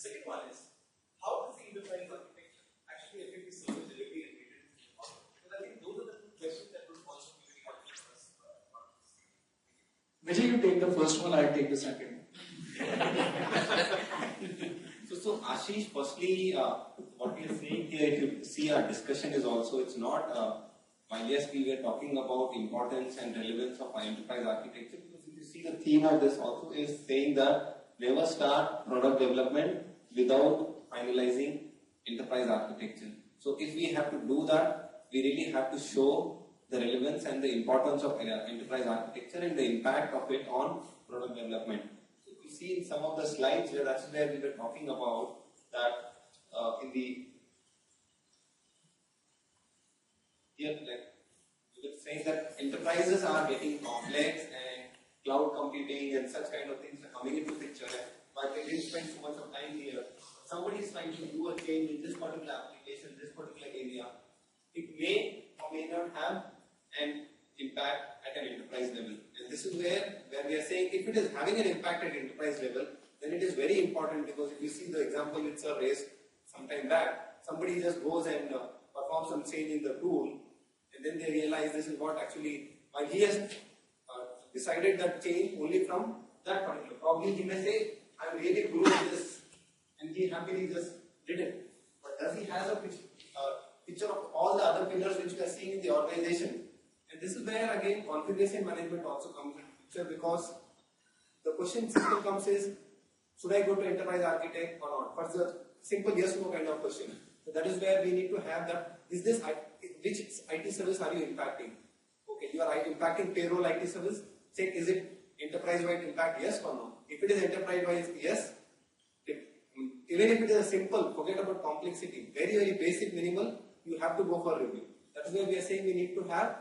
second one is, how does the enterprise architecture actually affect the service delivery and maintenance model? Because I think those are the two questions that will also be very helpful for us. Vijay, you take the first one, I'll take the second. So Ashish, firstly, what we are saying here, if you see our discussion is also, it's not, while yes, we were talking about importance and relevance of our enterprise architecture, because if you see the theme of this also is saying that never start product development without finalizing enterprise architecture. So if we have to do that, we really have to show the relevance and the importance of enterprise architecture and the impact of it on product development. You see in some of the slides where that's where we were talking about that like we were saying that enterprises are getting complex and cloud computing and such kind of things are coming into picture. And while we didn't spend so much of time here, somebody is trying to do a change in this particular application, this particular area. It may or may not have an impact at an enterprise level. And this is where we are saying if it is having an impact at enterprise level, then it is very important, because if you see the example it's raised some time back, somebody just goes and performs some change in the tool, and then they realize this is what actually, while he has decided that change only from that particular, probably he may say, I'm really good at this, and he happily just did it. But does he have a picture of all the other pillars which we are seeing in the organization? And this is where again configuration management also comes into picture, because the question system comes is, should I go to enterprise architect or not? First, the simple yes no kind of question. So that is where we need to have that, is this which IT service are you impacting? Okay, you are impacting payroll IT service, check is it enterprise-wide impact, yes or no? If it is enterprise-wide, yes. Even if it is a simple, forget about complexity, very basic minimal, you have to go for review. That is where we are saying we need to have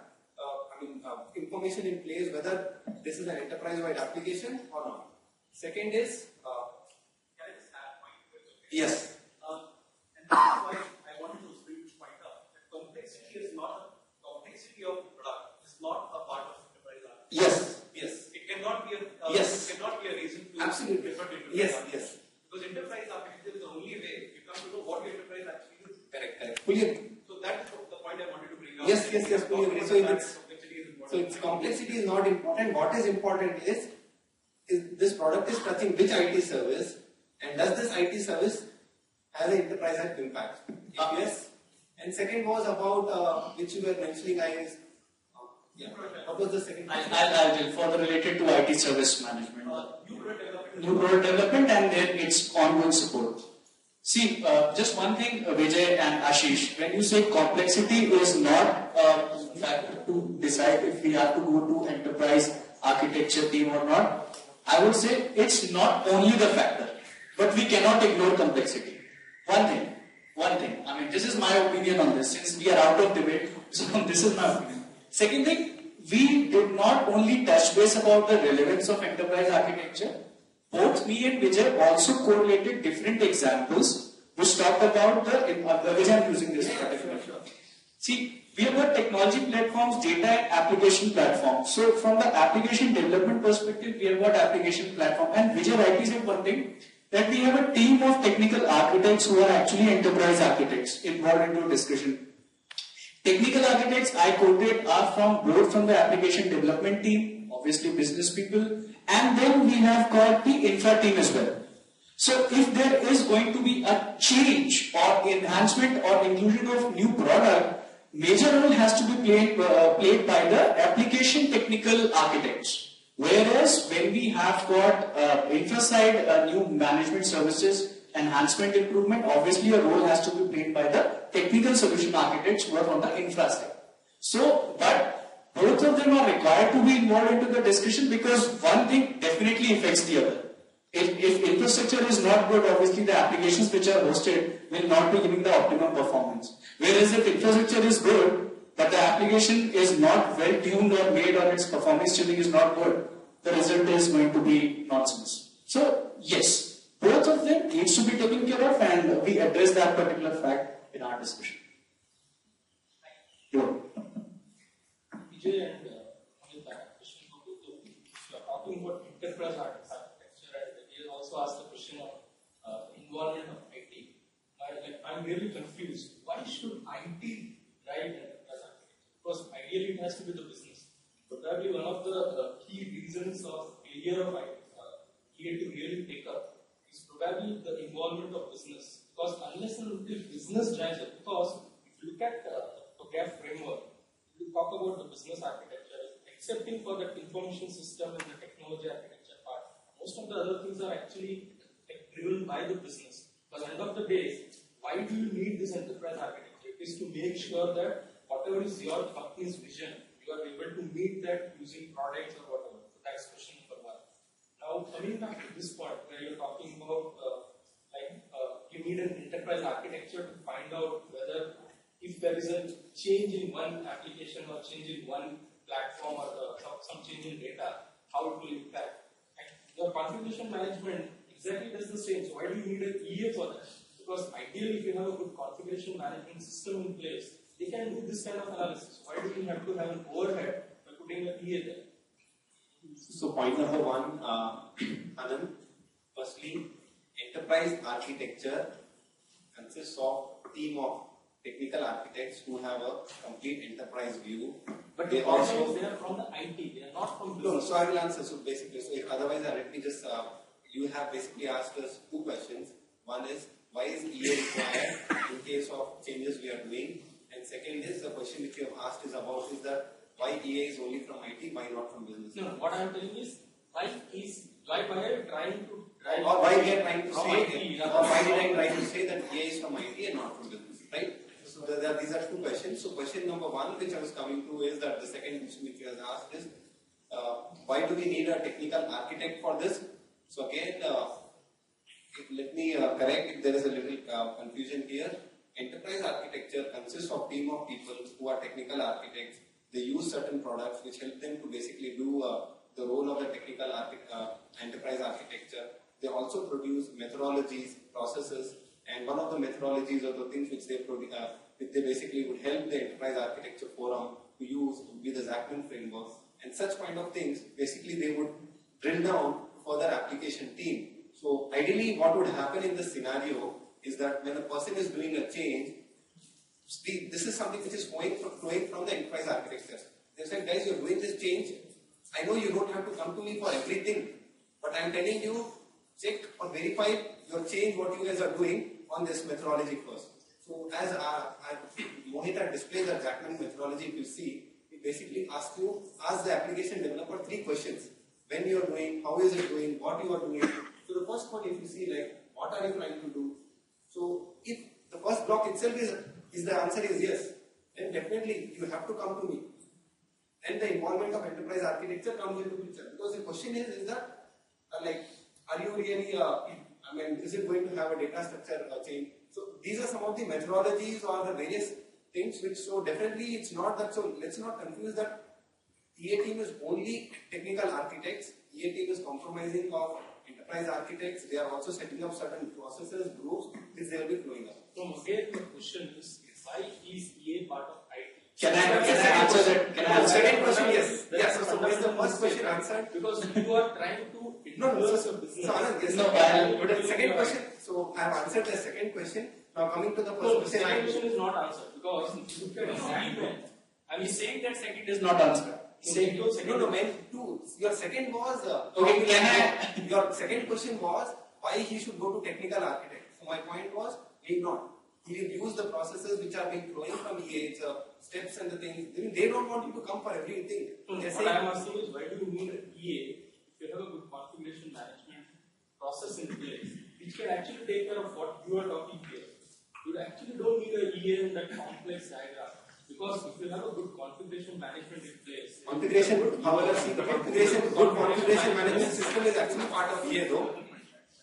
information in place whether this is an enterprise-wide application or not. Second is, can I just add a point to it? Okay? yes. And that is why I wanted to bring this point up. That complexity is not complexity of the product is not a part of enterprise architecture. Yes. It cannot be a yes. It cannot be a reason to absolutely refer to enterprise yes. architecture. Yes. Because enterprise architecture is the only way you come to know what your enterprise actually is. Correct. Fully agree. So that's the point I wanted to bring up. Yes. Fully agree. So its complexity is not important. What is important is this product is touching which IT service, and does this IT service has an enterprise impact? If yes. And second was about which you were mentioning, guys. Yeah. What was the second? I'll tell. Further related to IT service management, new product development, and then its ongoing support. See, just one thing, Vijay and Ashish, when you say complexity is not a factor to decide if we have to go to enterprise architecture team or not, I would say it's not only the factor, but we cannot ignore complexity. One thing, I mean, this is my opinion on this, since we are out of debate, so this is my opinion. Second thing, we did not only touch base about the relevance of enterprise architecture, both me and Vijay also correlated different examples which talked about Vijay, I'm using this particular. See, we have got technology platforms, data and application platforms. So from the application development perspective, we have got application platform. And Vijay rightly said one thing, that we have a team of technical architects who are actually enterprise architects involved into discussion. Technical architects I quoted are both from the application development team, obviously business people, and then we have got the infra team as well. So if there is going to be a change or enhancement or inclusion of new product, major role has to be played by the application technical architects. Whereas when we have got infra side new management services, enhancement improvement, obviously a role has to be played by the technical solution architects who are on the infra side. So, but both of them are required to be involved into the discussion, because one thing definitely affects the other. If infrastructure is not good, obviously the applications which are hosted will not be giving the optimum performance. Whereas if infrastructure is good, but the application is not well tuned or made, or its performance tuning is not good, the result is going to be nonsense. So yes, both of them needs to be taken care of, and we address that particular fact in our discussion. Vijay and Anil, question for both of you. If you are talking about enterprise architecture, and we also asked the question of involvement really confused. Why should IT drive enterprise architecture? Because ideally it has to be the business. Probably one of the key reasons of failure of IT to really take up is probably the involvement of business. Because unless and until business drives it, because if you look at the gap framework, you talk about the business architecture, excepting for the information system and the technology architecture part, most of the other things are actually driven by the business. Because end of the day, why do you need this enterprise architecture? It is to make sure that whatever is your company's vision, you are able to meet that using products or whatever. So that's question number one. Now coming back to this part where you're talking about you need an enterprise architecture to find out whether if there is a change in one application or change in one platform or some change in data, how it will impact. And your configuration management exactly does the same. So why do you need an EA for that? Because ideally, if you have a good configuration management system in place, they can do this kind of analysis. Why do you have to have an overhead by putting an EA there? So point number one, Anand, firstly, enterprise architecture consists of a team of technical architects who have a complete enterprise view. But they are from the IT, they are not from no, business. so I will answer. So basically, otherwise, let me just, you have basically asked us two questions. One is, why is EA required in case of changes we are doing? And second is, the question which you have asked is about is that why EA is only from IT, why not from business? No, what I am telling is, why are you trying to drive or why we are trying to say, IT, or why did I try to say that EA is from IT and not from business, right? So these are two questions. So question number one, which I was coming to, is that the second question which you have asked is, why do we need a technical architect for this? So again, let me correct if there is a little confusion here. Enterprise architecture consists of a team of people who are technical architects. They use certain products which help them to basically do the role of the technical enterprise architecture. They also produce methodologies, processes, and one of the methodologies or the things which they basically would help the enterprise architecture forum to use would be the Zachman framework. And such kind of things, basically they would drill down for their application team. So ideally what would happen in this scenario is that when a person is doing a change, this is something which is flowing from the enterprise architecture. They said, guys, you're doing this change. I know you don't have to come to me for everything, but I'm telling you, check or verify your change, what you guys are doing on this methodology first. So as Mohit had displayed the Zachman methodology, if you see, it basically asks the application developer three questions. When you are doing, how is it doing, what you are doing. So the first one, if you see, like, what are you trying to do? So if the first block itself is the answer is yes, then definitely you have to come to me. And the involvement of enterprise architecture comes into picture. Because the question is that, are you really, is it going to have a data structure change? So these are some of the methodologies or the various things which, so definitely it's not that, so let's not confuse that EA team is only technical architects. EA team is compromising of enterprise architects. They are also setting up certain processes, groups, which they will be flowing up. So again, the question is, why is EA part of IT? Can I answer that? Can I answer Second that? question, yes. Yes, so where's the first question answered? Because you are trying to influence your business. So Anand, yes. No, But the second question, so I have answered the second question. Now coming to the first No, the question. second question is not answered because look at Zachman. I mean, saying that second is not answered. Saying No, man, two. Your second was, okay, your second question was, why he should go to technical architect. So my point was, he not. He will use the processes which are being flowing from EA, steps and the things. They don't want you to come for everything. What I am asking is, why do you need an EA if you have a good configuration management process in place, which can actually take care of what you are talking here? You actually don't need an EA in that complex diagram. Because if you have a good configuration management in place, however, see the good configuration management system is actually part of EA though.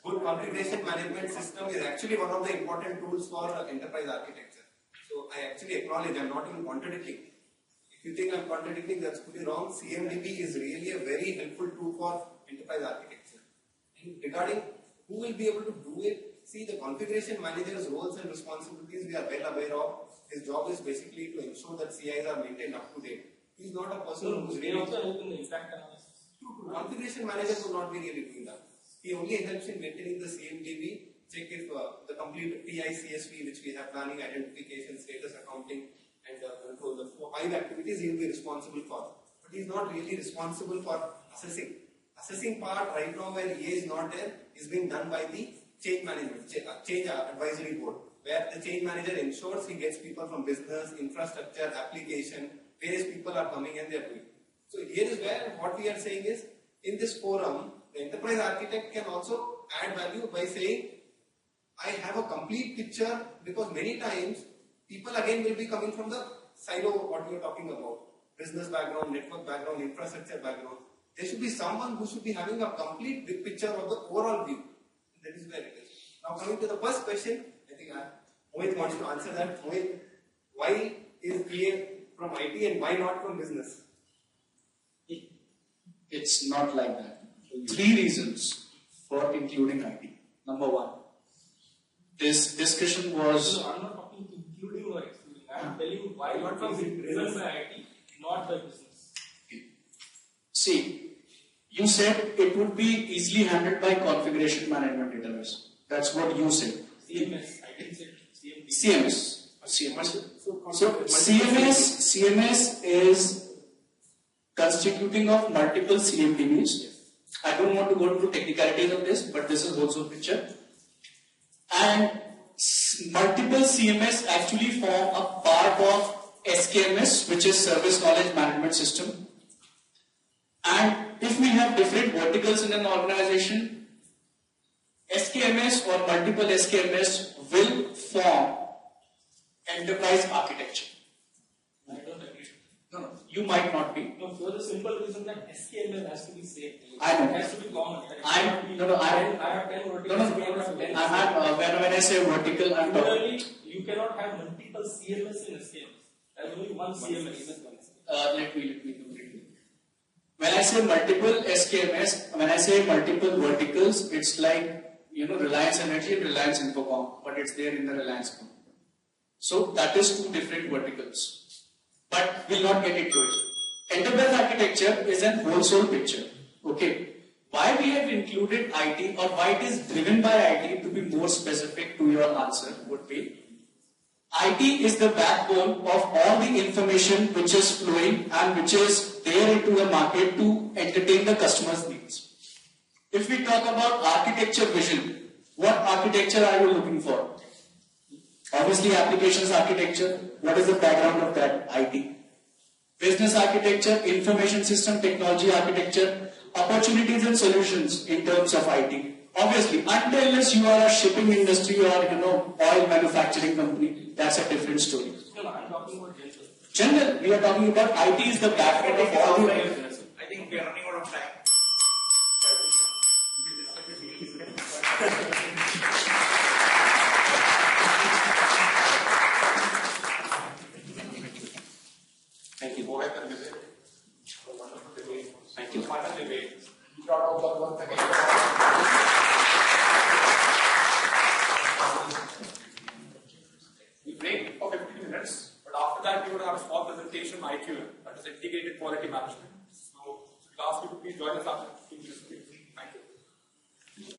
Good configuration management system is actually one of the important tools for enterprise architecture. So I actually acknowledge I'm not even contradicting. If you think I'm contradicting, that's pretty wrong. CMDB is really a very helpful tool for enterprise architecture. And regarding who will be able to do it, see the configuration manager's roles and responsibilities we are well aware of. His job is basically to ensure that CIs are maintained up to date. He's not a person who's really. also help in the impact analysis. Configuration manager would not be really doing that. He only helps in maintaining the CMDB, check if the complete, PICSV, which we have planning, identification, status accounting, and control. The 5 activities he will be responsible for. But he is not really responsible for assessing. Assessing part right now where he is not there is being done by the change management, change advisory board, where the change manager ensures he gets people from business, infrastructure, application, various people are coming and they are doing. So here is where what we are saying is, in this forum, the enterprise architect can also add value by saying, I have a complete picture, because many times people again will be coming from the silo what we are talking about, business background, network background, infrastructure background. There should be someone who should be having a complete big picture of the overall view. That is where it is. Now coming to the first question, I think Mohit wants to answer that. Mohit, why is PA from IT and why not from business? It's not like that. 3 reasons for including IT. Number 1, this discussion was... No, I'm not talking including or excluding. I'm telling you why not from business by IT, not by business. See, you said it would be easily handled by configuration management database. That's what you said. CMS, I didn't say CMD. CMS. So CMS is constituting of multiple CMDBs. I don't want to go into technicalities of this, but this is also a picture. And multiple CMS actually form a part of SKMS, which is Service Knowledge Management System. And if we have different verticals in an organization, SKMS or multiple SKMS will form enterprise architecture. I don't agree. No, you might not be. No, for the simple reason that SKMS has to be safe. I know. It has to be common. I have 10 verticals. When I say vertical, I'm talking. Similarly, you cannot have multiple CMS in SKMS. There's only one CMS. Let me complete it. When I say multiple SKMS, when I say multiple verticals, it's like, Reliance Energy and Reliance Infocom, but it's there in the Reliance group. So that is 2 different verticals. But we'll not get into it. Enterprise architecture is an whole picture. Okay. Why we have included IT, or why it is driven by IT, to be more specific to your answer, would be IT is the backbone of all the information which is flowing and which is there into the market to entertain the customer's needs. If we talk about architecture vision, what architecture are you looking for? Obviously applications architecture. What is the background of that? IT. Business architecture, information system technology architecture, opportunities and solutions in terms of IT. Obviously, unless you are a shipping industry or oil manufacturing company, that's a different story. No, I'm talking about general. General, we are talking about IT is the backbone of all the. I think we are running out of time. Thank you. Mohit and Vijay. Wonderful debate. Thank you. Final debate. Brought out once again. We break for 15 minutes, but after that we would have a small presentation on IQM, that is Integrated Quality Management. So, we'll ask you to please join us after